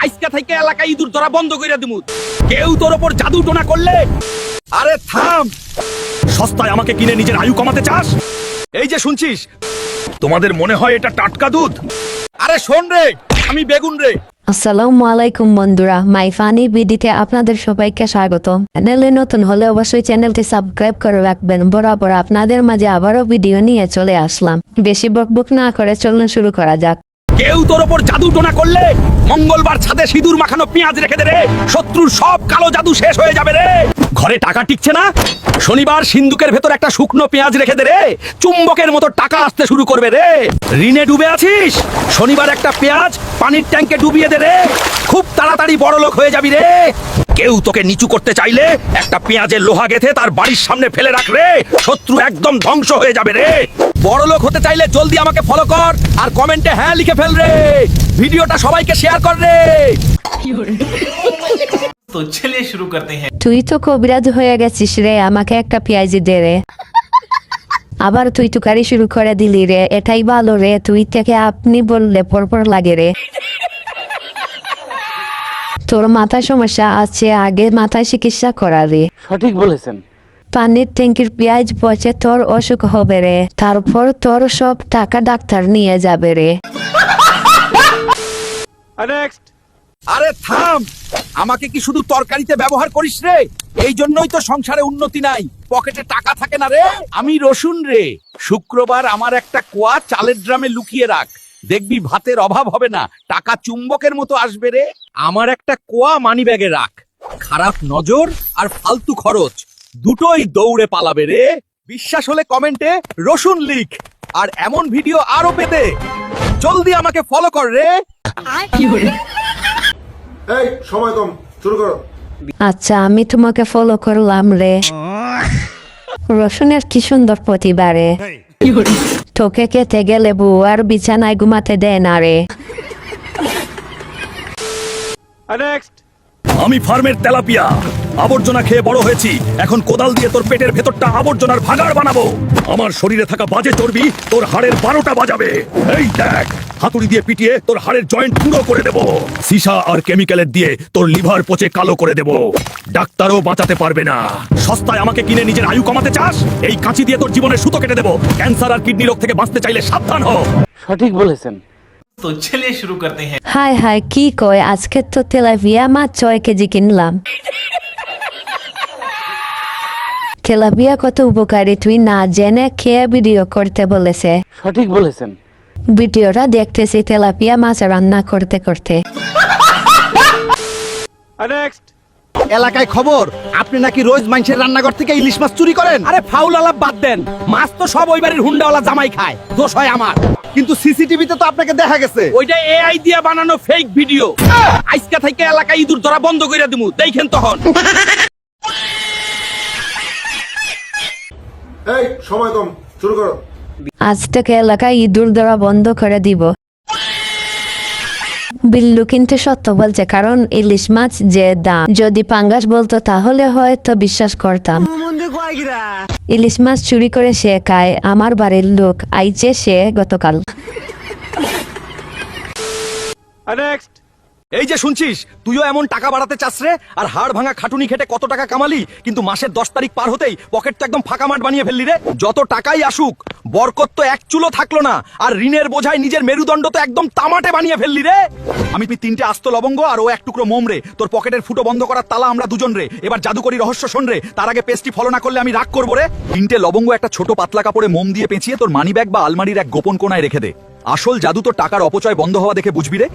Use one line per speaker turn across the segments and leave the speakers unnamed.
আজকে থেকে এলাকায় ইঁদুর ধরা বন্ধ করে দিমু। কেউ তোর উপর জাদু টোনা করলে আরে থাম। সস্তায় আমাকে কিনে নিজের আয়ু কমাতে চাস? এই যে শুনছিস, তোমাদের মনে হয় এটা টাটকা দুধ? আরে শোন রে, আমি বেগুন রে।
আসসালামু আলাইকুম বন্ধুরা, মাই ফানি বিডিতে আপনাদের সবাইকে স্বাগত। চ্যানেলে নতুন হলে অবশ্যই চ্যানেলটি সাবস্ক্রাইব করে রাখবেন। বরাবর আপনাদের মাঝে আবারও ভিডিও নিয়ে চলে আসলাম। বেশি বকবক না করে চলুন শুরু করা যাক।
কেউ তোর উপর জাদু টোনা করলে মঙ্গলবার ছাদে সিঁদুর মাখানো পেঁয়াজ রেখে দে রে, শত্রুর সব কালো জাদু শেষ হয়ে যাবে রে। ঘরে টাকা টিকছে না, শনিবার সিন্ধুকের ভেতর একটা শুকনো পেঁয়াজ রেখে দে রে, চুম্বকের মতো টাকা আসতে শুরু করবে রে। ঋণে ডুবে আছিস, শনিবার একটা পেঁয়াজ পানির ট্যাঙ্কে ডুবিয়ে দে রে, খুব তাড়াতাড়ি বড় লোক হয়ে যাবি রে। কেউ তোকে নিচু করতে চাইলে একটা পেঁয়াজের লোহা গেথে তার বাড়ির সামনে ফেলে রাখ রে, শত্রু একদম ধ্বংস হয়ে যাবে রে। বড় লোক হতে চাইলে জলদি আমাকে ফলো কর আর কমেন্টে হ্যাঁ লিখে ফেল রে। ভিডিওটা সবাইকে শেয়ার কর রে।
तो चलिए शुरू करते हैं।
তুই তো কবিরাজ হয়ে গেছিস রে, আমাকে একটা পেঁয়াজি দে রে। আবার তুই তুকারি শুরু করে দিলি রে, এটাই ভালো রে। তুই থেকে আপনি বললে পরপর লাগে রে। তোর মাথায় সমস্যা আছে, আগে মাথায় চিকিৎসা করা রে।
সঠিক বলেছেন।
পানির ট্যাঙ্কির পেঁয়াজ পচে তোর অসুখ হবে রে, তারপর তোর সব টাকা ডাক্তার নিয়ে যাবে রে।
আরে থাম, আমাকে কি শুধু তরকারিতে ব্যবহার করিস রে? এই জন্যই তো সংসারে উন্নতি নাই, পকেটে টাকা থাকে না রে। আমি রসুন রে, শুক্রবার আমার একটা কোয়া চালের ড্রামে লুকিয়ে রাখ, দেখবি ভাতের অভাব হবে না, টাকা চুম্বকের মতো আসবে রে। আমার একটা কোয়া মানি ব্যাগে রাখ, খারাপ নজর আর ফালতু খরচ দুটোই দৌড়ে পালাবে রে। বিশ্বাস হলে কমেন্টে রসুন লিখ। আর এমন ভিডিও আরো পেতে জলদি আমাকে ফলো কর রে।
এই সময় কম, শুরু করো।
আচ্ছা, আমি তোমাকে ফলো করলাম রে। রসুনের কি সুন্দর প্রতিভা রে। তোকে খেতে গেলে বউ আর বিছানায় ঘুমাতে দেয় না রে।
আমি ফার্মের তেলাপিয়া, আবর্জনা খেয়ে বড় হয়েছি, এখন কোদাল দিয়ে তোর পেটের ভেতরটা আবর্জনার ভাগাড় বানাবো। আমার শরীরে থাকা বাজে চর্বি তোর হাড়ের 12টা বাজাবে। এই দেখ, হাতুড়ি দিয়ে পিটিয়ে তোর হাড়ের জয়েন্ট পুরো করে দেব, সীসা আর কেমিক্যালের দিয়ে তোর লিভার পচে কালো করে দেব, ডাক্তারও বাঁচাতে পারবে না। সস্তায় আমাকে কিনে নিজের আয়ু কমাতে চাস? এই কাঁচি দিয়ে তোর জীবনের সুতো কেটে দেব। ক্যান্সার আর কিডনি রোগ থেকে বাঁচতে চাইলে সাবধান হ।
সঠিক বলেছেন।
तो चलिए शुरू करते हैं।
হাই হাই, কি কয়, আজকে তো তেলাপিয়া মাছ 6 কেজি কিনলাম। তেলাপিয়া কত উপকারী তুই না জেনে খেয়ে ভিডিও করতে বলেছে।
সঠিক বলেছেন।
ভিডিওটা দেখতেছি তেলাপিয়া মাছ রান্না করতে করতে।
এলাকায় খবর, আপনি নাকি রোজ মানুষের রান্নাঘর থেকে ইলিশ মাছ চুরি করেন। আরে ফাউল আলাপ বাদ দেন, মাছ তো সব ওই বাড়ির হুন্ডাওয়ালা জামাই খায়, দোষ হয় আমার। কিন্তু সিসিটিভিতে তো আপনাকে দেখা গেছে। ওইটা এআই দিয়ে বানানো ফেক ভিডিও। আজকে থেকে এলাকায় ইঁদুর ধরা বন্ধ করে দিমু, দেখেন তখন।
এই সময় কম, শুরু করো।
আজ থেকে এলাকায় ইঁদুর ধরা বন্ধ করে দিব। বিল্লু কিন্তু সত্য বলছে, কারণ ইলিশ মাছ যে দাম, যদি পাঙ্গাস বলতো তাহলে হয়তো বিশ্বাস করতাম। ইলিশ মাছ চুরি করে সে খায়, আমার বাড়ির লোক আইছে সে গতকাল।
এই যে শুনছিস, তুইও এমন টাকা বাড়াতে চাস রে, আর হাড় ভাঙা খাটুনি খেটে কত টাকা কামালি, কিন্তু মাসের 10 তারিখ পার হতেই পকেট তো একদম ফাঁকা মাঠ বানিয়ে ফেললি রে। যত টাকাই আসুক, বরকত তো এক চুলো থাকলো না, আর ঋণের বোঝায় নিজের মেরুদণ্ড তো একদম তামাটে বানিয়ে ফেললি রে। আমি 3টে আস্ত লবঙ্গ আর ও 1 টুকরো মোম রে, তোর পকেটের ফুটো বন্ধ করার তালা আমরা দুজন রে। এবার জাদুকরি রহস্য শোন রে, তার আগে পেস্টি ফলো না করলে আমি রাগ করবো রে। 3টে লবঙ্গ একটা ছোট পাতলা কাপড়ে মোম দিয়ে পেঁচিয়ে তোর মানি ব্যাগ বা আলমারির এক গোপন কোণায় রেখে দে। আসল জাদু তো টাকার অপচয় বন্ধ হওয়া দেখে বুঝবি রে।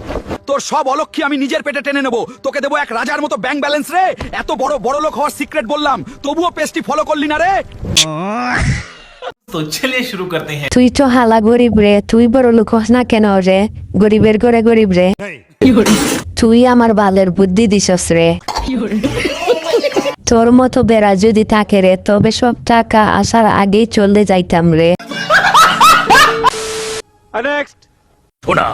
তোর সব অলক্ষী আমি নিজের পেটে টেনে নেবো, তোকে দেবো এক রাজার মতো ব্যাংক ব্যালেন্স রে। এত বড় লোক হওয়ার সিক্রেট বললাম, তবুও পেস্টি ফলো করলি না রে।
तो चलिए शुरू करते हैं।
তুই তো হালা গরিব রে, তুই বড় লোক হস না কেন রে? গরিবের ঘরে গরিব রে। তুই আমার বালের বুদ্ধি দিছস রে। তোর মতো বেড়া যদি থাকে রে, তবে সব টাকা আসার আগেই চলে যাইতাম রে।
পারছো না।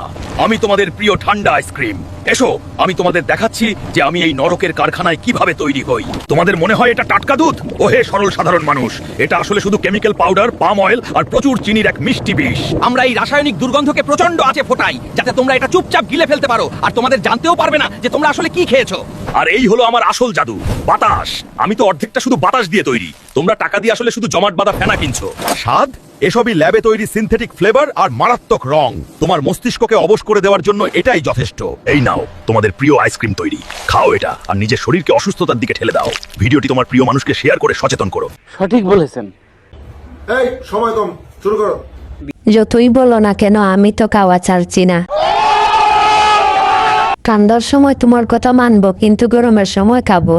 আমি তোমাদের প্রিয় ঠান্ডা আইসক্রিম। এসো, আমি তোমাদের দেখাচ্ছি যে আমি এই নরকের কারখানায় কিভাবে তৈরি হই। তোমাদের মনে হয় এটা টাটকা দুধ? ওহে সরল সাধারণ মানুষ, এটা আসলে শুধু কেমিক্যাল পাউডার, পাম অয়েল আর প্রচুর চিনির এক মিষ্টি বিষ। আমরা এই রাসায়নিক দুর্গন্ধকে প্রচন্ড আঁচে ফোটাই, যাতে তোমরা এটা চুপচাপ গিলে ফেলতে পারো আর তোমাদের জানতেও পারবে না যে তোমরা আসলে কি খেয়েছো। আর এই হলো আমার আসল জাদু, বাতাস। আমি তো অর্ধেকটা শুধু বাতাস দিয়ে তৈরি, তোমরা টাকা দিয়ে আসলে শুধু জমাট বাঁধা ফেনা কিনছো। স্বাদ? এসবই ল্যাবে তৈরি সিনথেটিক ফ্লেভার আর মারাত্মক রং। তোমার মস্তিষ্ককে অবশ করে দেওয়ার জন্য এটাই যথেষ্ট। এই নাও তোমাদের প্রিয় আইসক্রিম তৈরি, খাও এটা আর নিজের শরীরকে অসুস্থতার দিকে ঠেলে দাও। ভিডিওটি তোমার প্রিয় মানুষকে শেয়ার করে সচেতন করো।
সঠিক বলেছেন।
এই সময় কম, শুরু করো।
যতই বলো না কেন আমি তো খাওয়া ছাড়ছি না। ঠান্ডার সময় তোমার কথা মানবো, কিন্তু গরমের সময় খাবো।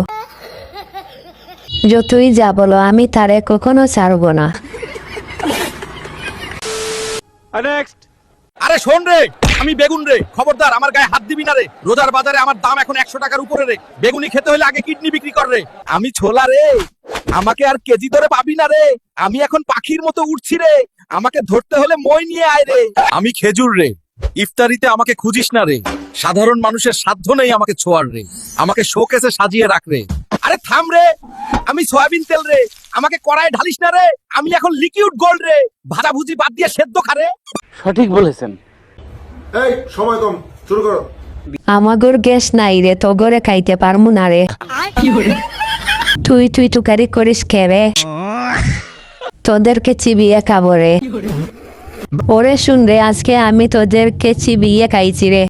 যতই যা বলো আমি তারে কখনো ছাড়বো না।
আরে শোন রে, আমি বেগুন রে, খবরদার আমার গায়ে হাত দিবি না রে। রোজার বাজারে আমার দাম এখন 100 টাকার উপরে রে। বেগুনি খেতে হলে আগে কিডনি বিক্রি কর রে। আমি ছোলা রে, আমাকে আর কেজি ধরে পাবি না রে। আমি এখন পাখির মতো উড়ছি রে, আমাকে ধরতে হলে মই নিয়ে আয় রে। আমি খেজুর রে, ইফতারিতে আমাকে খুঁজিস না রে। সাধারণ মানুষের সাধ্য নেই আমাকে ছোঁয়ার রে, আমাকে শোকেসে সাজিয়ে রাখ রে। আরে থাম রে, আমি সয়াবিন তেল রে, আমাকে কড়াই ঢালিস না রে। আমি এখন লিকুইড গোল্ড রে, ভাজাভুজি বাদ দিয়ে সেদ্ধ খা রে।
সঠিক বলেছেন।
এই সময় কম, শুরু করো।
আমাগর গ্যাস নাই রে, তো গড়ে খাইতে পারমু না রে। তুই টুকারি করিস খেবে, তোদেরকে চিবিয়ে খাবো রে। ওরে শুন রে, আজকে আমি তোদেরকে চিবিয়ে খাইছি রে।